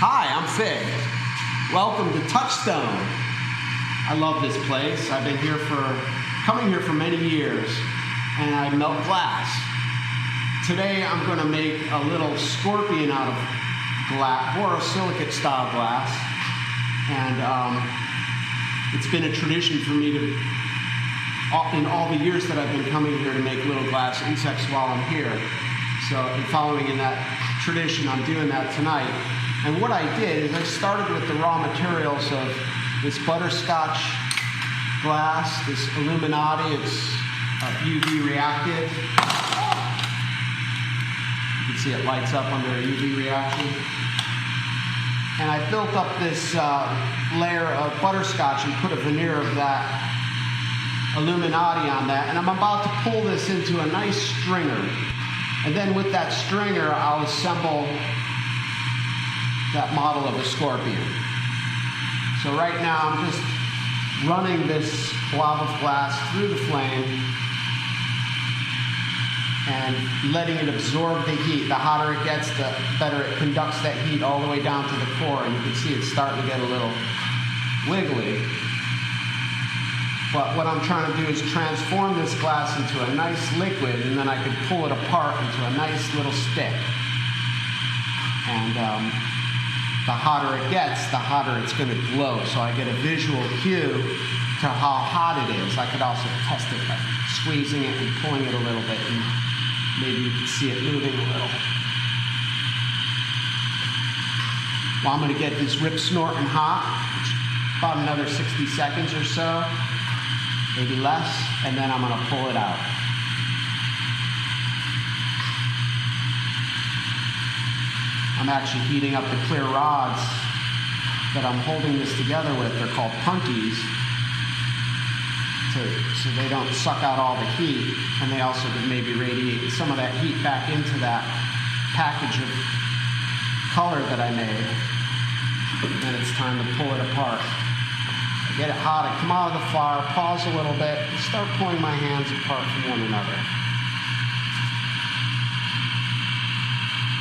Hi, I'm FiG. Welcome to Touchstone. I love this place. I've been coming here for many years, and I melt glass. Today I'm going to make a little scorpion out of glass, borosilicate style glass, and it's been a tradition for me to, in all the years that I've been coming here, to make little glass insects while I'm here. So, and following in that tradition, I'm doing that tonight. And what I did is I started with the raw materials of this butterscotch glass, this Illuminati. It's UV reactive. You can see it lights up under a UV reaction. And I built up this layer of butterscotch and put a veneer of that Illuminati on that. And I'm about to pull this into a nice stringer. And then with that stringer, I'll assemble that model of a scorpion. So right now I'm just running this blob of glass through the flame and letting it absorb the heat. The hotter it gets, the better it conducts that heat all the way down to the core, and you can see it's starting to get a little wiggly. But what I'm trying to do is transform this glass into a nice liquid, and then I could pull it apart into a nice little stick. And the hotter it gets, the hotter it's going to glow. So I get a visual cue to how hot it is. I could also test it by squeezing it and pulling it a little bit, and maybe you can see it moving a little. Well, I'm going to get this rip snorting hot, about another 60 seconds or so. Maybe less, and then I'm going to pull it out. I'm actually heating up the clear rods that I'm holding this together with. They're called punkies, so they don't suck out all the heat, and they also could maybe radiate some of that heat back into that package of color that I made. And it's time to pull it apart. Get it hot, I come out of the fire, pause a little bit, and start pulling my hands apart from one another.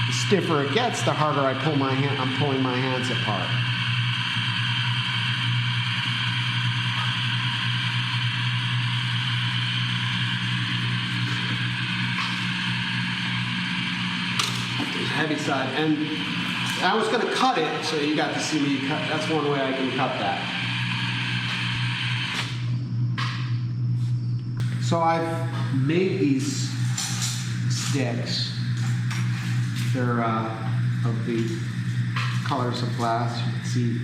The stiffer it gets, the harder I'm pulling my hands apart. There's a heavy side, and I was going to cut it, so you got to see me cut. That's one way I can cut that. So I've made these sticks. They're of the colors of glass. You can see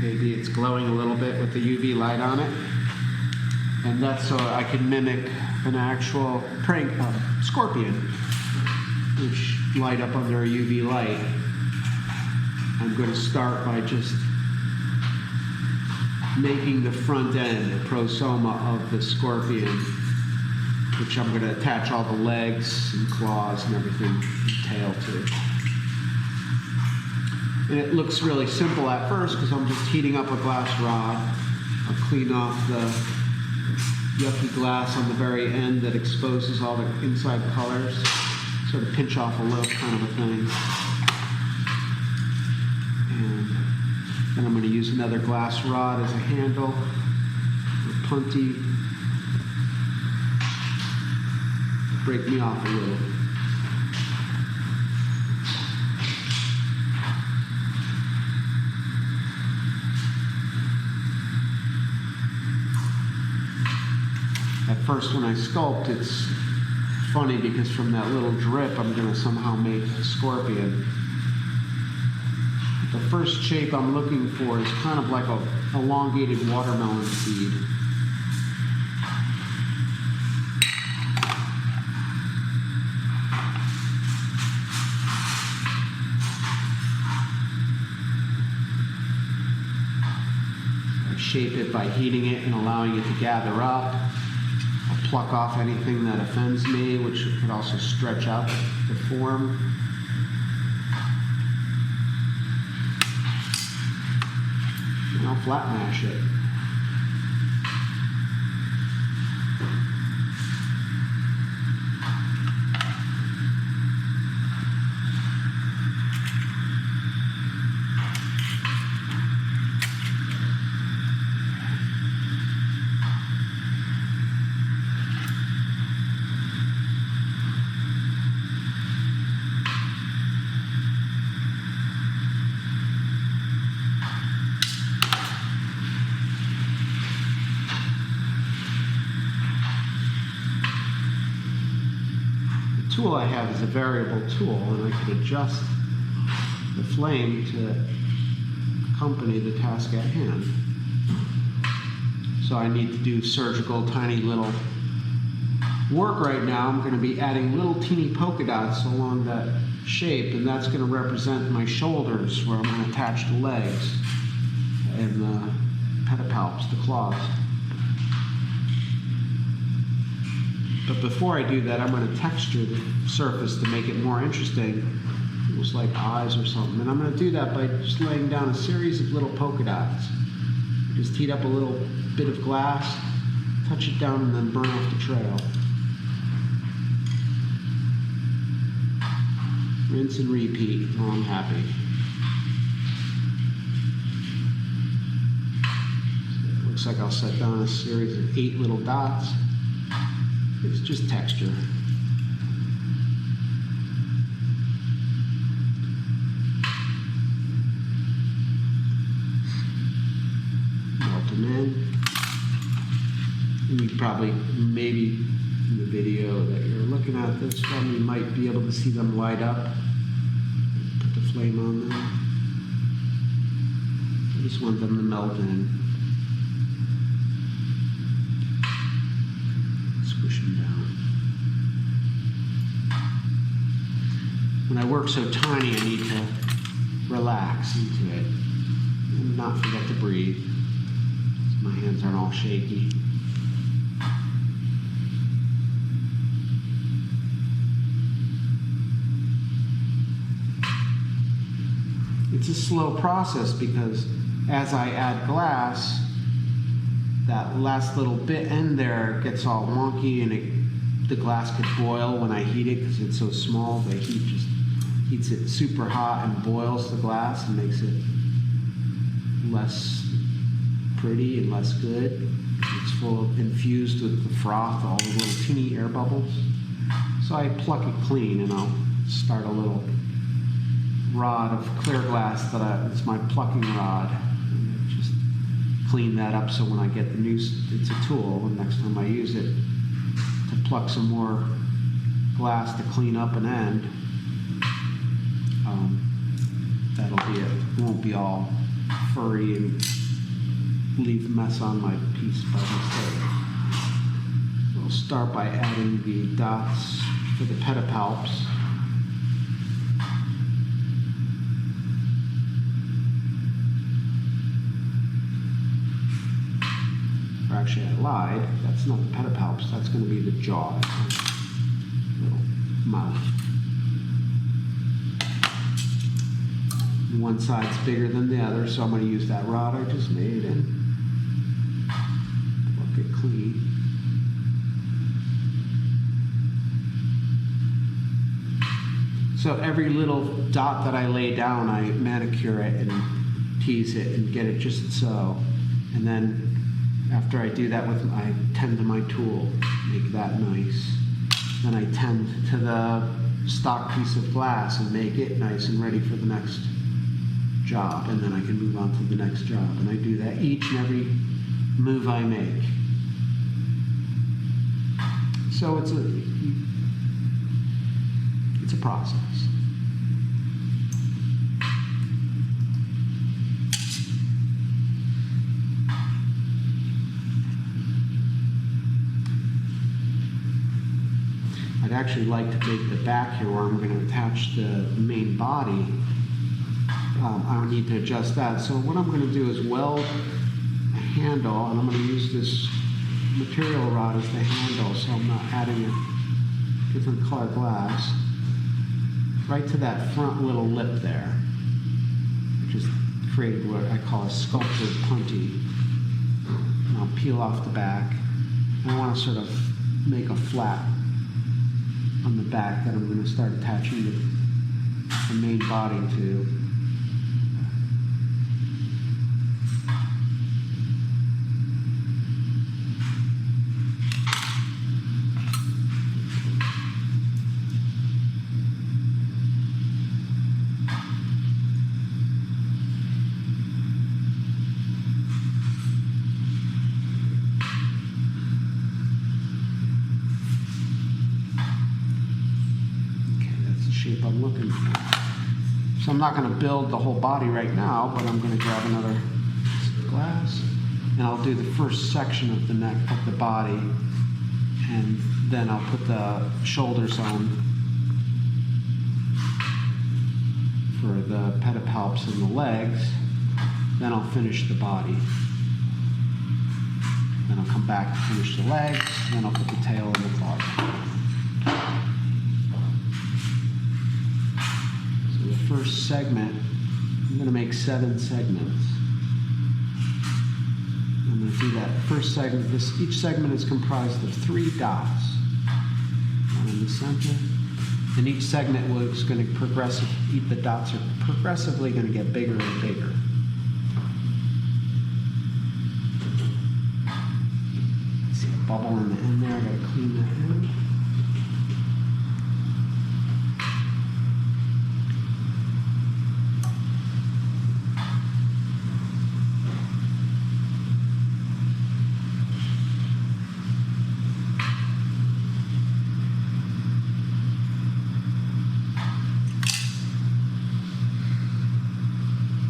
maybe it's glowing a little bit with the UV light on it. And that's so I can mimic an actual scorpion, which light up under a UV light. I'm going to start by just making the front end, the prosoma of the scorpion, which I'm going to attach all the legs and claws and everything, the tail to. And it looks really simple at first because I'm just heating up a glass rod. I'll clean off the yucky glass on the very end that exposes all the inside colors. Sort of pinch off a little kind of a thing. And then I'm going to use another glass rod as a handle, a punty. Break me off a little. At first when I sculpt, it's funny because from that little drip I'm going to somehow make a scorpion. The first shape I'm looking for is kind of like an elongated watermelon seed. Shape it by heating it and allowing it to gather up. I'll pluck off anything that offends me, which could also stretch out the form. And I'll flat mash it. tool I have is a variable tool, and I could adjust the flame to accompany the task at hand. So I need to do surgical, tiny little work right now. I'm going to be adding little teeny polka dots along that shape, and that's going to represent my shoulders, where I'm going to attach the legs and the pedipalps, the claws. But before I do that, I'm going to texture the surface to make it more interesting, almost like eyes or something. And I'm going to do that by just laying down a series of little polka dots. Just heat up a little bit of glass, touch it down, and then burn off the trail. Rinse and repeat until I'm happy. So it looks like I'll set down a series of 8 little dots. It's just texture. Melt them in. And you probably, maybe in the video that you're looking at this from, you might be able to see them light up. Put the flame on there. I just want them to melt in. Squish them down. When I work so tiny, I need to relax into it and not forget to breathe, so my hands aren't all shaky. It's a slow process because as I add glass, that last little bit in there gets all wonky, and the glass could boil when I heat it because it's so small. The heat just heats it super hot and boils the glass and makes it less pretty and less good. It's full of, infused with the froth, all the little teeny air bubbles. So I pluck it clean, and I'll start a little rod of clear glass it's my plucking rod. And just clean that up so when I get the new, it's a tool, and next time I use it to pluck some more glass to clean up an end, that'll be it. It won't be all furry and leave a mess on my piece by mistake. We'll start by adding the dots for the pedipalps. Or actually, I lied. That's not the pedipalps. That's going to be the jaw, little mouth. One side's bigger than the other, so I'm going to use that rod I just made and pluck it clean. So every little dot that I lay down, I manicure it and tease it and get it just so. And then after I do that, I tend to my tool, make that nice. Then I tend to the stock piece of glass and make it nice and ready for the next job, and then I can move on to the next job. And I do that each and every move I make. So it's a process. I'd actually like to make the back here where I'm going to attach the main body. I need to adjust that. So what I'm going to do is weld a handle, and I'm going to use this material rod as the handle, so I'm not adding a different color glass, right to that front little lip there. I just created what I call a sculptured punty. And I'll peel off the back. I want to sort of make a flat on the back that I'm going to start attaching the main body to. shape I'm looking for. So I'm not going to build the whole body right now, but I'm going to grab another glass, and I'll do the first section of the neck of the body, and then I'll put the shoulders on for the pedipalps and the legs. Then I'll finish the body. Then I'll come back to finish the legs, and then I'll put the tail in the claws. So the first segment, I'm going to make 7 segments. I'm going to do that first segment. Each segment is comprised of 3 dots. One in the center. And each segment is going to the dots are progressively going to get bigger and bigger. See a bubble in the end there, I got to clean that in.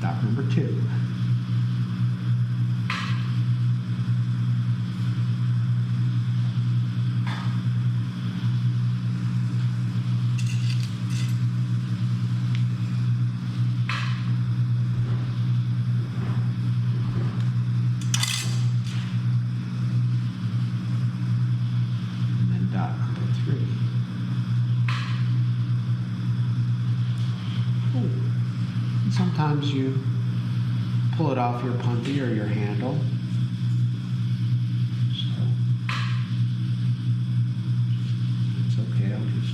Dot number 2. And then dot number 3. And sometimes you pull it off your punty or your handle. So it's okay, I'll just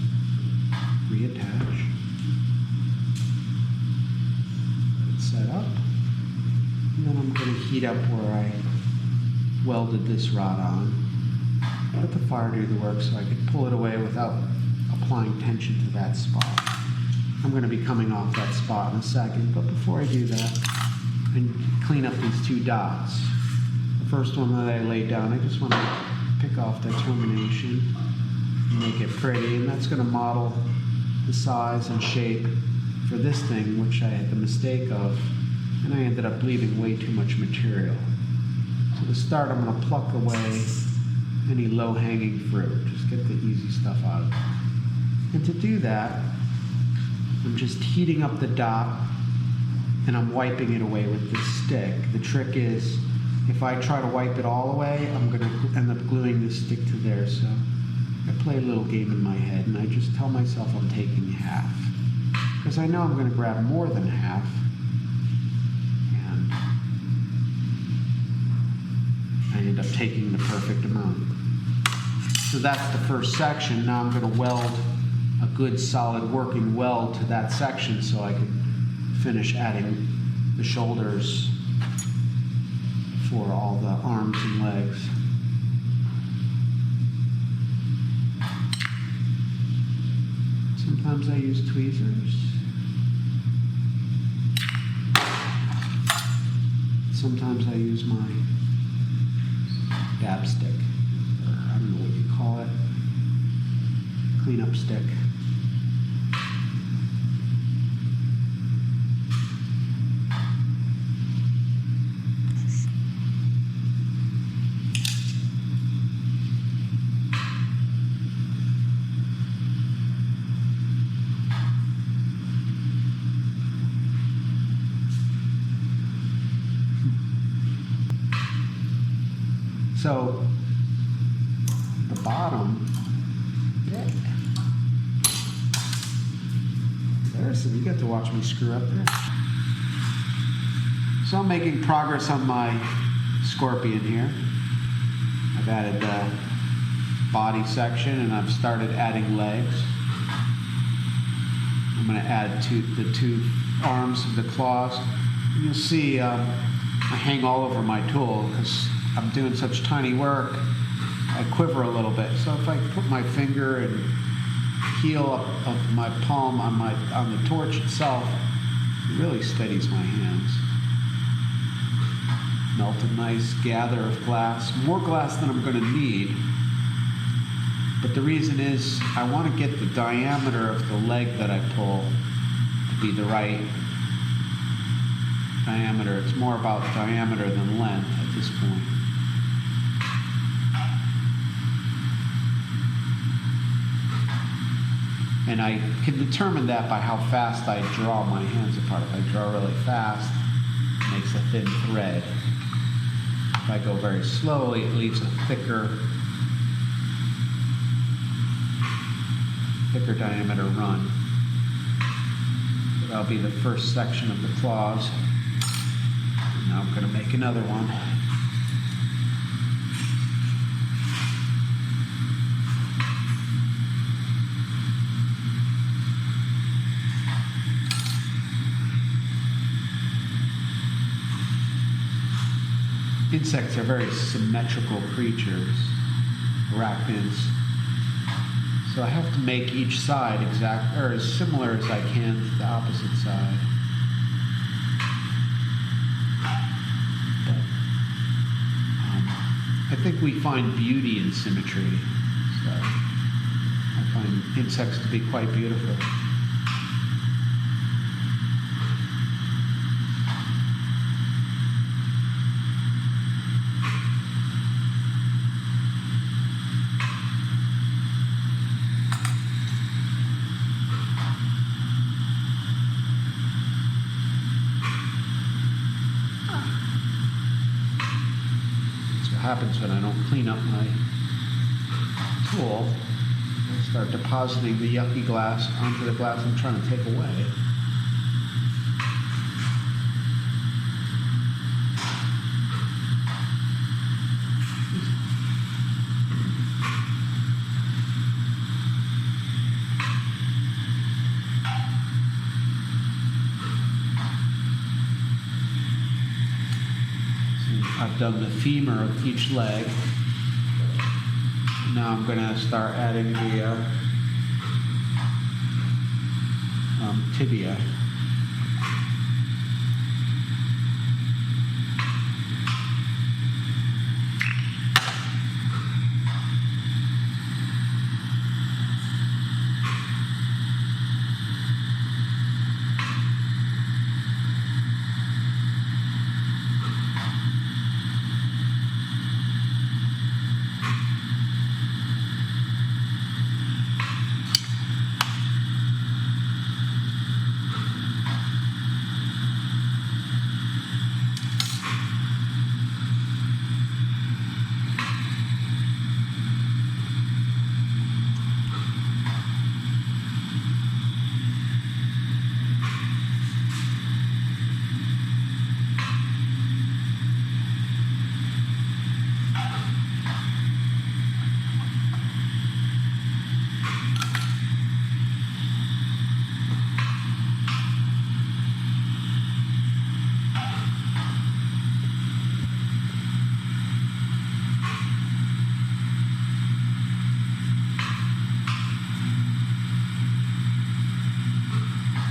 reattach. Let it set up. And then I'm going to heat up where I welded this rod on. Let the fire do the work so I can pull it away without applying tension to that spot. I'm going to be coming off that spot in a second, but before I do that, and clean up these 2 dots. The first one that I laid down, I just want to pick off the termination and make it pretty, and that's going to model the size and shape for this thing, which I had the mistake of, and I ended up leaving way too much material. So to start, I'm going to pluck away any low-hanging fruit, just get the easy stuff out of it. And to do that, I'm just heating up the dot, and I'm wiping it away with this stick. The trick is, if I try to wipe it all away, I'm going to end up gluing this stick to there. So I play a little game in my head, and I just tell myself I'm taking half. Because I know I'm going to grab more than half. And I end up taking the perfect amount. So that's the first section. Now I'm going to weld a good solid working weld to that section so I can finish adding the shoulders for all the arms and legs. Sometimes I use tweezers. Sometimes I use my dab stick, or I don't know what you call it, cleanup stick. So the bottom, there, so you get to watch me screw up there. So I'm making progress on my scorpion here. I've added the body section and I've started adding legs. I'm going to add the 2 arms of the claws. You'll see I hang all over my tool because I'm doing such tiny work, I quiver a little bit. So if I put my finger and heel up of my palm on the torch itself, it really steadies my hands. Melt a nice gather of glass, more glass than I'm going to need. But the reason is I want to get the diameter of the leg that I pull to be the right diameter. It's more about diameter than length at this point. And I can determine that by how fast I draw my hands apart. If I draw really fast, it makes a thin thread. If I go very slowly, it leaves a thicker diameter run. So that'll be the first section of the claws. And now I'm going to make another one. Insects are very symmetrical creatures, arachnids. So I have to make each side exact or as similar as I can to the opposite side. But, I think we find beauty in symmetry. So I find insects to be quite beautiful. Happens when I don't clean up my tool. I start depositing the yucky glass onto the glass I'm trying to take away. I've done the femur of each leg. Now I'm going to start adding the tibia.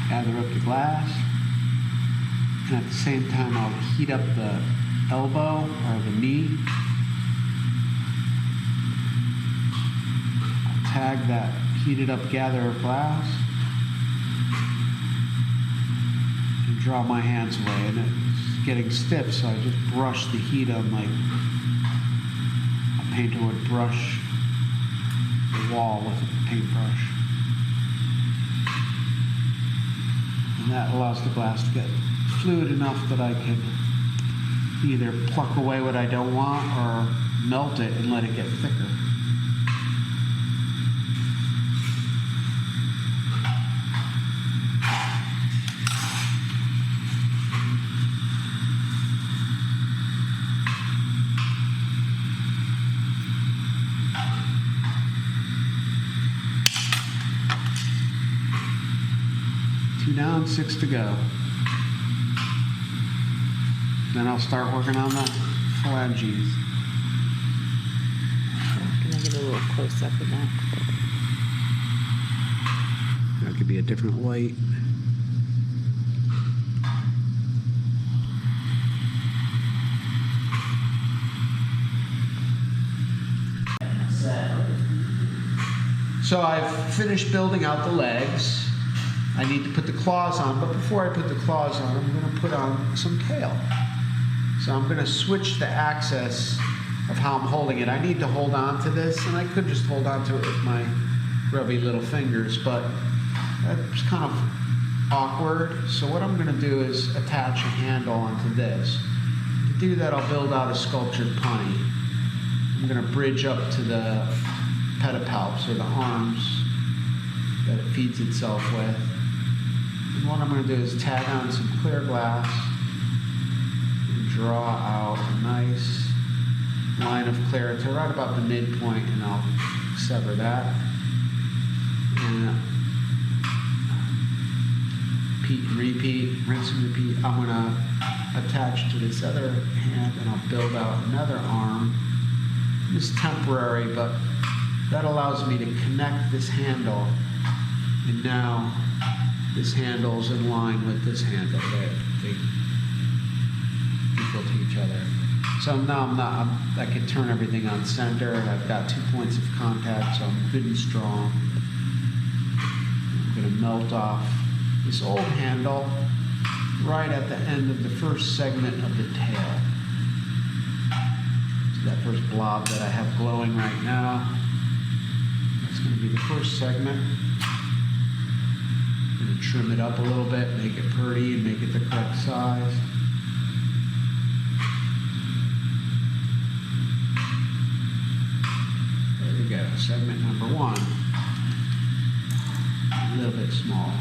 Gather up the glass, and at the same time I'll heat up the elbow or the knee. I'll tag that heated up gather of glass and draw my hands away, and it's getting stiff, so I just brush the heat on like a painter would brush the wall with a paintbrush. And that allows the glass to get fluid enough that I can either pluck away what I don't want or melt it and let it get thicker. Down, 6 to go. Then I'll start working on the phalanges. Can I get a little close up of that? That could be a different light. So I've finished building out the legs. I need to put the claws on, but before I put the claws on, I'm going to put on some tail. So I'm going to switch the axis of how I'm holding it. I need to hold on to this, and I could just hold on to it with my grubby little fingers, but that's kind of awkward. So what I'm going to do is attach a handle onto this. To do that, I'll build out a sculptured punny. I'm going to bridge up to the pedipalps, or the arms that it feeds itself with. And what I'm going to do is tag on some clear glass and draw out a nice line of clear to right about the midpoint, and I'll sever that. And repeat, rinse and repeat. I'm going to attach to this other hand, and I'll build out another arm. It's temporary, but that allows me to connect this handle, and now this handle is in line with this handle. They equal to each other. So now I can turn everything on center, and I've got 2 points of contact, so I'm good and strong. I'm going to melt off this old handle right at the end of the first segment of the tail. So that first blob that I have glowing right now, that's going to be the first segment. I'm going to trim it up a little bit, make it pretty, and make it the correct size. There we go, segment number 1. A little bit smaller.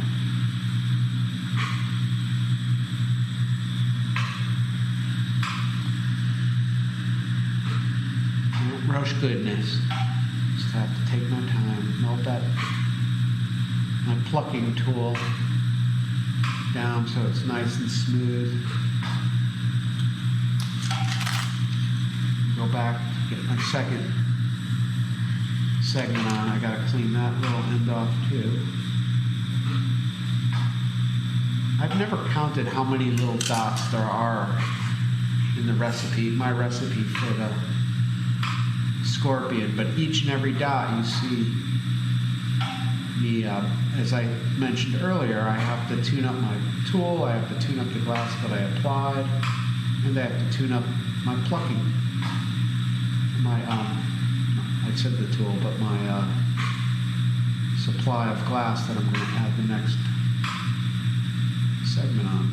Don't rush goodness. Just have to take my time, melt that, my plucking tool down so it's nice and smooth. Go back, get my second segment on. I gotta clean that little end off too. I've never counted how many little dots there are in the recipe, my recipe for the scorpion, but each and every dot you see me, as I mentioned earlier, I have to tune up my tool, I have to tune up the glass that I applied, and I have to tune up my plucking, I said the tool, but my supply of glass that I'm going to add the next segment on.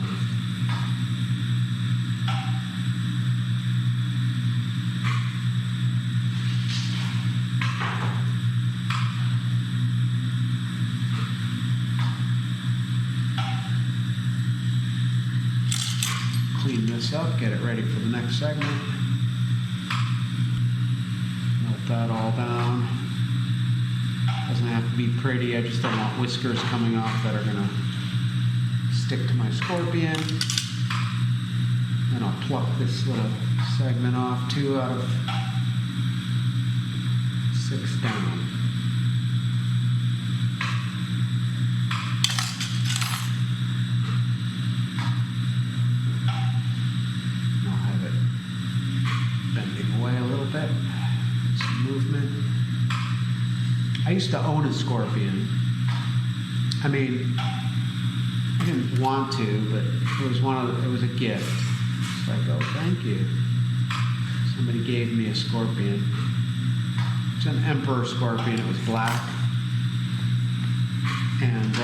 Clean this up, get it ready for the next segment. Melt that all down. Doesn't have to be pretty, I just don't want whiskers coming off that are going to stick to my scorpion. Then I'll pluck this little segment off, 2 out of 6 down. And I'll have it bending away a little bit. Some movement. I used to own a scorpion. I mean, I didn't want to, but it was a gift. It's like, oh, thank you. Somebody gave me a scorpion. It's an emperor scorpion. It was black. And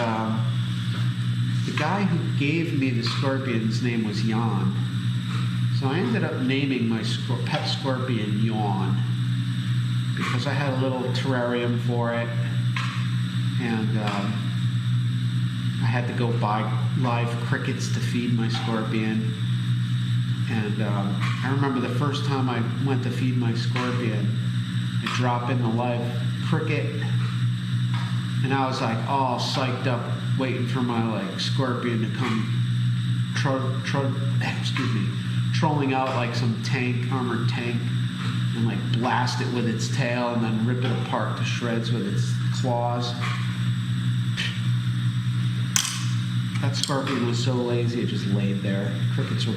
the guy who gave me the scorpion's name was Jan. So I ended up naming my pet scorpion Yawn, because I had a little terrarium for it, and I had to go buy live crickets to feed my scorpion. And I remember the first time I went to feed my scorpion, I drop in the live cricket, and I was like all psyched up, waiting for my scorpion to come trolling out like some armored tank, and blast it with its tail, and then rip it apart to shreds with its claws. That scorpion was so lazy, it just laid there. Crickets were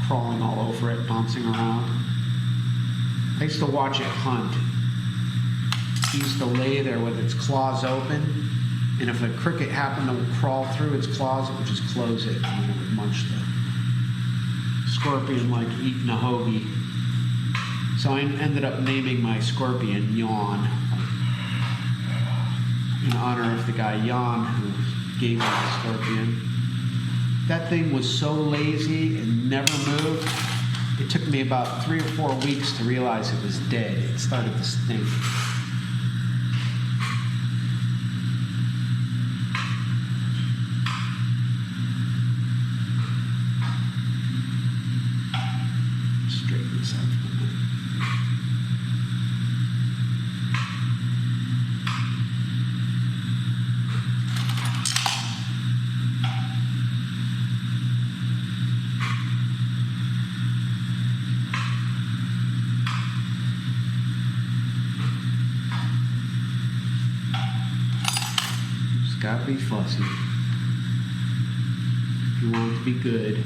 crawling all over it, bouncing around. I used to watch it hunt. He used to lay there with its claws open, and if a cricket happened to crawl through its claws, it would just close it, and then it would munch the scorpion like eating a hoagie. So I ended up naming my scorpion Yawn, in honor of the guy Jan who gave me the scorpion. That thing was so lazy and never moved. It took me about 3 or 4 weeks to realize it was dead. It started to stink. Straighten this out for a minute. Gotta be fussy if you want it to be good.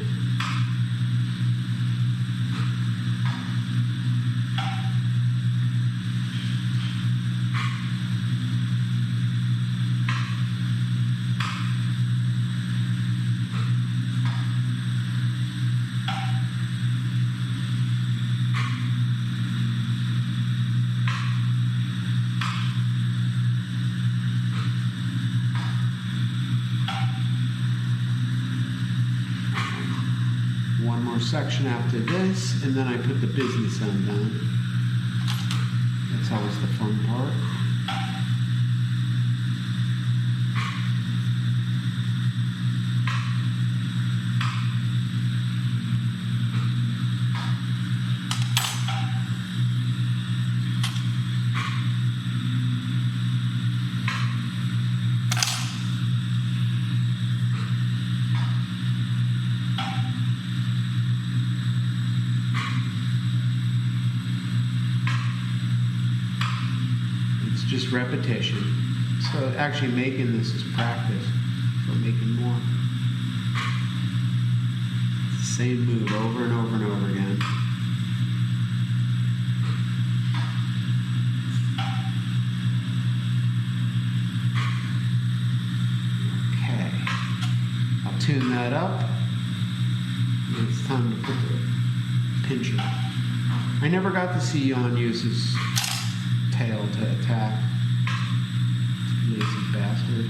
One more section after this, and then I put the business end on. That's always the fun part. Just repetition. So actually making this is practice for making more. It's the same move over and over and over again. Okay. I'll tune that up. And it's time to put the pincher. I never got to see Jan use his tail to attack. Lazy bastard.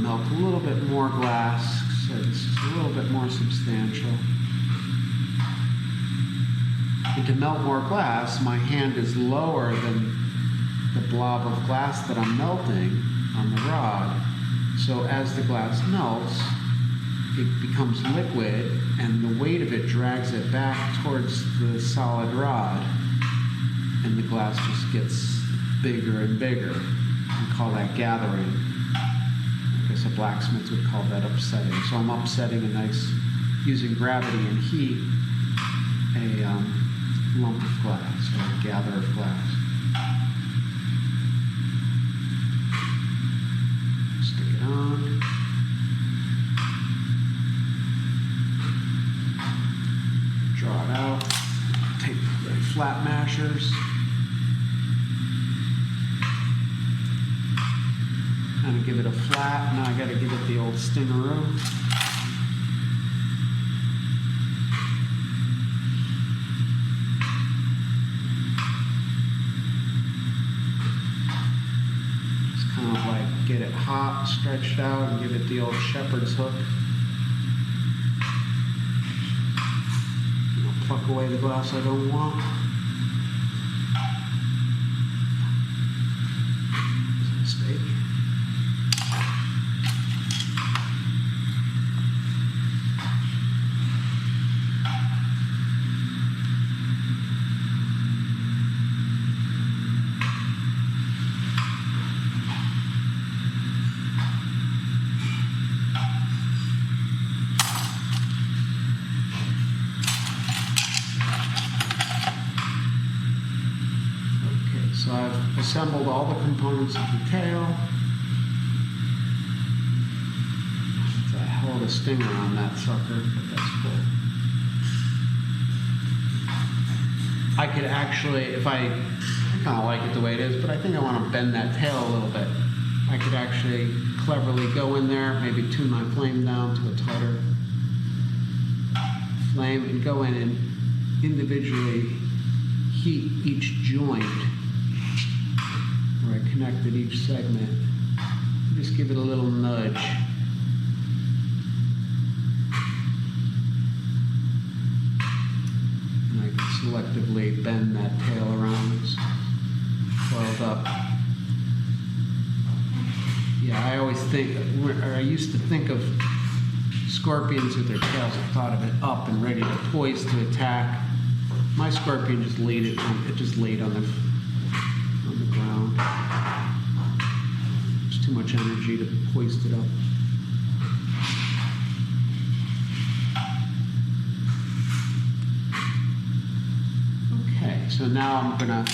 A little bit more glass, so this is a little bit more substantial. And to melt more glass, my hand is lower than the blob of glass that I'm melting on the rod. So as the glass melts, it becomes liquid, and the weight of it drags it back towards the solid rod, and the glass just gets bigger and bigger. We call that gathering. A blacksmith would call that upsetting. So I'm upsetting a nice, using gravity and heat, a lump of glass, or a gather of glass. Stick it on. Draw it out. Take the flat mashers. Kind of give it a flat. Now I got to give it the old stingeroo. Just kind of like get it hot, stretched out, and give it the old shepherd's hook. You know, pluck away the glass I don't want. It's a mistake. assembled all the components of the tail. It's a hell of a stinger on that sucker, but that's cool. I could actually, if I kind of like it the way it is, but I think I want to bend that tail a little bit. I could actually cleverly go in there, maybe tune my flame down to a tighter flame and go in and individually heat each joint where I connected each segment. Just give it a little nudge. And I can selectively bend that tail around. It's coiled up. Yeah, I always think, or I used to think of scorpions with their tails. I thought of it up and ready to poise to attack. My scorpion just laid it on the ground. It's too much energy to hoist it up. Okay, so now I'm gonna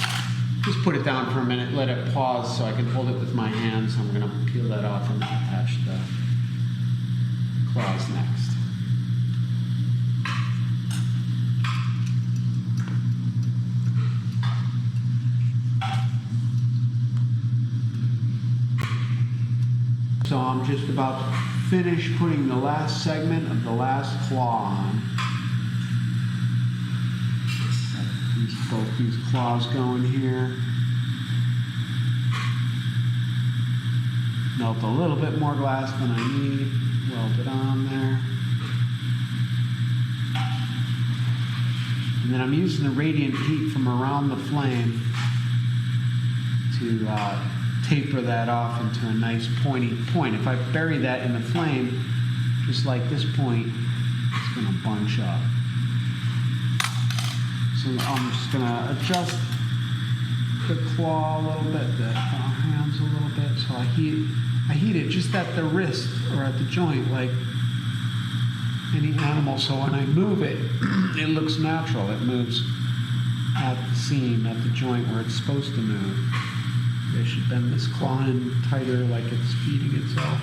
just put it down for a minute, let it pause so I can hold it with my hands. I'm gonna peel that off and attach the claws next. So I'm just about to finish putting the last segment of the last claw on. Both these claws going here. Melt a little bit more glass than I need. Weld it on there. And then I'm using the radiant heat from around the flame to taper that off into a nice pointy point. If I bury that in the flame, just like this point, it's going to bunch up. So I'm just going to adjust the claw a little bit, the hands a little bit. So I heat it just at the wrist or at the joint like any animal. So when I move it, it looks natural. It moves at the seam, at the joint where it's supposed to move. I should bend this claw in tighter like it's feeding itself.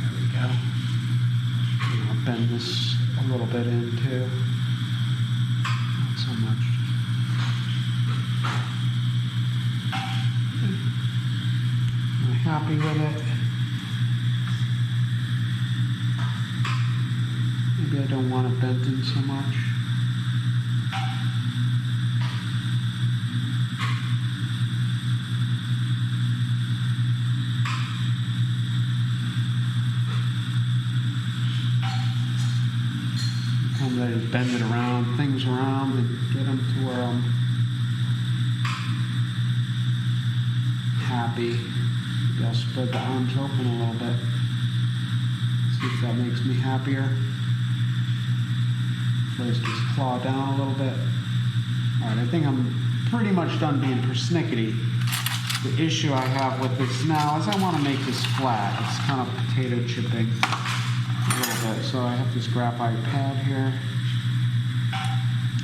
There we go. And I'll bend this a little bit in too. Not so much. Am I happy with it? Maybe I don't want it bent in so much. I just bend it around, things around, and get them to where I'm happy. Maybe I'll spread the arms open a little bit. See if that makes me happier. Place this claw down a little bit. Alright, I think I'm pretty much done being persnickety. The issue I have with this now is I want to make this flat. It's kind of potato chipping a little bit. So I have this graphite pad here.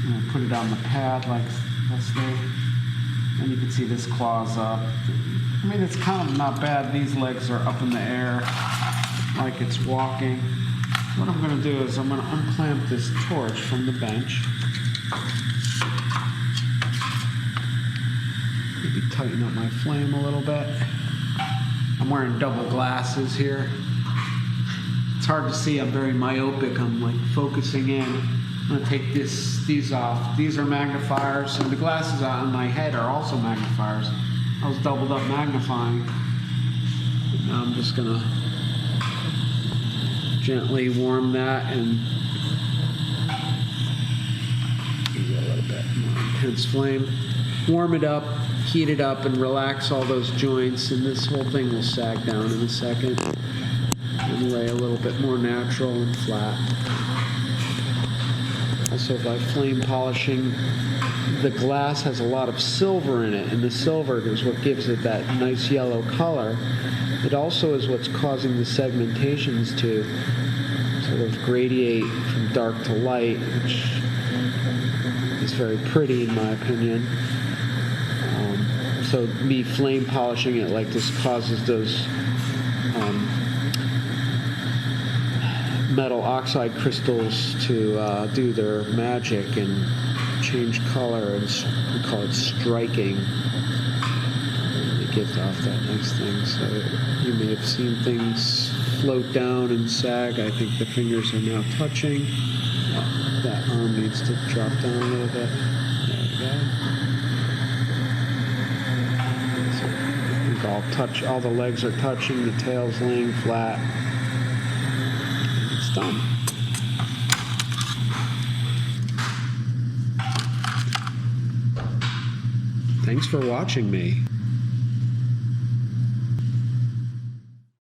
And I put it on the pad like this there. And you can see this claw's up. I mean, it's kind of not bad. These legs are up in the air like it's walking. What I'm going to do is I'm going to unclamp this torch from the bench. Maybe tighten up my flame a little bit. I'm wearing double glasses here. It's hard to see. I'm very myopic. I'm like focusing in. I'm going to take these off. These are magnifiers, and the glasses on my head are also magnifiers. I was doubled up magnifying. Now I'm just going to gently warm that and give it a little bit more intense flame. Warm it up, heat it up, and relax all those joints, and this whole thing will sag down in a second and lay a little bit more natural and flat. Also, by flame polishing, the glass has a lot of silver in it, and the silver is what gives it that nice yellow color. It also is what's causing the segmentations to sort of gradiate from dark to light, which is very pretty in my opinion. So me flame polishing it like this causes those metal oxide crystals to do their magic and change color, and we call it striking. It gives off that nice thing. So you may have seen things float down and sag. I think the fingers are now touching. That arm needs to drop down a little bit. There we go. So I think all the legs are touching, the tail's laying flat. It's done. Thanks for watching me.